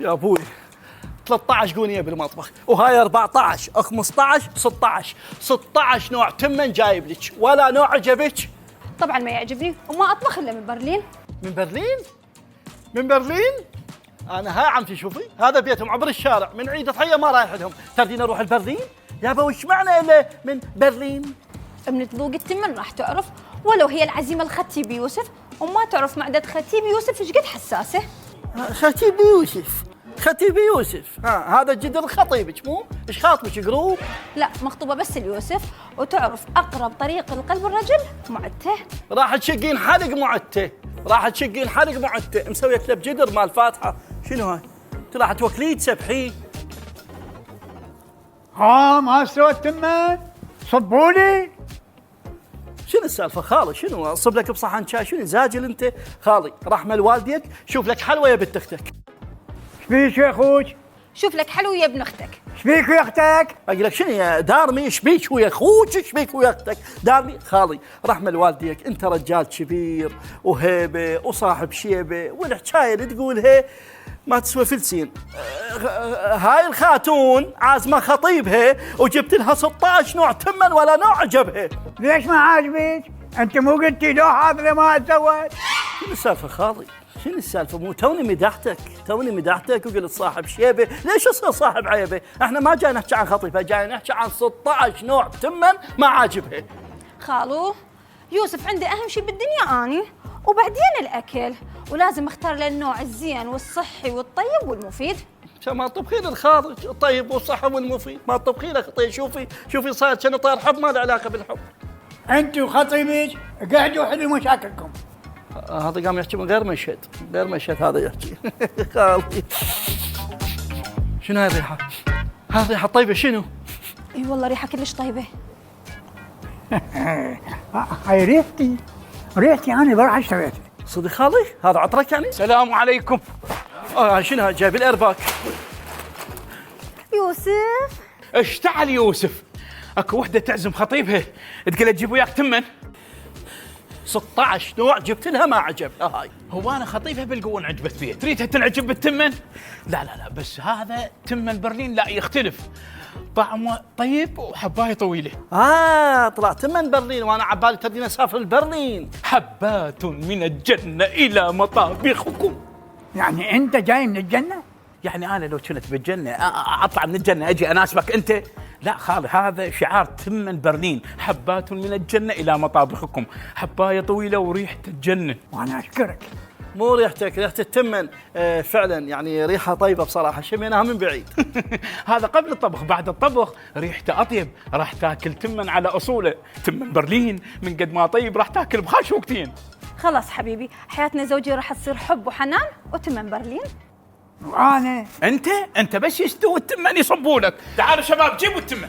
يا ابوي 13 قونية بالمطبخ، وهاي 14 15 16 نوع تمن جايب لك، ولا نوع عجبك؟ طبعا ما يعجبني، وما اطبخ الا من برلين. من برلين؟ من برلين؟ انا ها عمتي شوفي، هذا بيتهم عبر الشارع، من عيد الضحيه ما رايح لهم، تردين اروح لبرلين؟ يابا وش معنى الا من برلين؟ من تذوق التمن راح تعرف، ولو هي العزيمه الختيبي يوسف، وما تعرف معدة ختيبي يوسف ايش قد حساسه. ختيبي يوسف، ختيبي يوسف، هذا جدر خطيبك مو؟ ايش خاطبك قروب؟ لا مخطوبه بس ليوسف، وتعرف اقرب طريق لقلب الرجل معته. راح تشقين حلق معته، راح تشقين حلق معته، مسويه له بجدر مال فاتحه، شنو هاي؟ انت راح توكليه تسبحيه. ها ما استوى التمن؟ صبولي. شنو السالفه خالي؟ شنو اصب لك بصحن شاي؟ شنو زاجل انت؟ خالي رحمه لوالديك، شوف لك حلوه يا بنت اختك. شبيك يا اخوك؟ شوف لك حلو يا ابن اختك. شبيك ويا اختك؟ اقول لك شنو يا دارمي، شبيك ويا اخوك؟ شبيك ويا اختك؟ دارمي خالي رحمه لوالديك، انت رجال كبير وهيبه وصاحب شيبه، والحكايه اللي تقولها ما تسوى فلسين. هاي الخاتون عازمه خطيبها وجبت لها 16 نوع تمن ولا نوع عجبها. ليش ما عاجبك؟ انت مو قلتي لو هذا ما اتزوج؟ شنو السالفه خالي؟ شنو السالفه؟ مو توني مدحتك، توني مدحتك وقلت صاحب شيبه، ليش اصير صاحب عيبه؟ احنا ما جاي نحكي عن خطيبها، جاي نحكي عن 16 نوع تمن ما عاجبها. خالو يوسف عنده اهم شيء بالدنيا اني، وبعدين الاكل، ولازم اختار له النوع الزين والصحي والطيب والمفيد. ما تطبخين الخارج الطيب والصحي والمفيد، ما تطبخين طيب. شوفي صاير كأنه طير حب، ما له علاقه بالحب. انت وخطيبك قعدوا حلوا مشاكلكم. هذا قام يحكي من غير مشهد، غير مشهد هذا يحكي. خالي شنو هاي الريحه؟ هاي الريحه طيبه شنو؟ اي والله ريحه كلش طيبه. هاي ريحتي انا بروح اشتريتها. صدق خالي؟ هذا عطرك يعني؟ السلام عليكم. شنو هاي جايب الايرباك؟ يوسف اشتعل يوسف، اكو وحده تعزم خطيبها تقول له تجيب وياك تمن. 16 نوع جبت لها ما عجبها. هاي هو انا خطيبها بالقوه انعجبت فيها، تريدها تنعجب بالتمن؟ لا بس هذا تمن برلين لا يختلف، طعمه طيب وحبايه طويله. طلعت من برلين وانا عبالي تدينا اسافر لبرلين. حبات من الجنه الى مطابخكم. يعني انت جاي من الجنه؟ يعني انا لو كنت بالجنه اطلع من الجنه اجي اناسبك انت؟ لا خالي، هذا شعار تمن برلين، حبات من الجنه الى مطابخكم، حبايه طويله وريحه الجنه. وانا اشكرك. مو ريحتك، ريحه التمن. فعلا يعني ريحه طيبه بصراحه، شميناها من بعيد. هذا قبل الطبخ، بعد الطبخ ريحته اطيب، راح تاكل تمن على اصوله، تمن برلين من قد ما طيب راح تاكل بخاشوقتين. خلاص حبيبي، حياتنا زوجي راح تصير حب وحنان وتمن برلين. وانا انت بس يستوي التمن يصبوا لك. تعالوا شباب جيبوا التمن.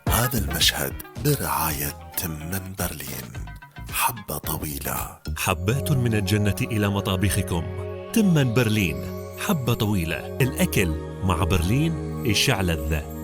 هذا المشهد برعاية تمن برلين، حبة طويلة. حبات من الجنة إلى مطابخكم. تمن برلين، حبة طويلة، الأكل مع برلين الشعلذة.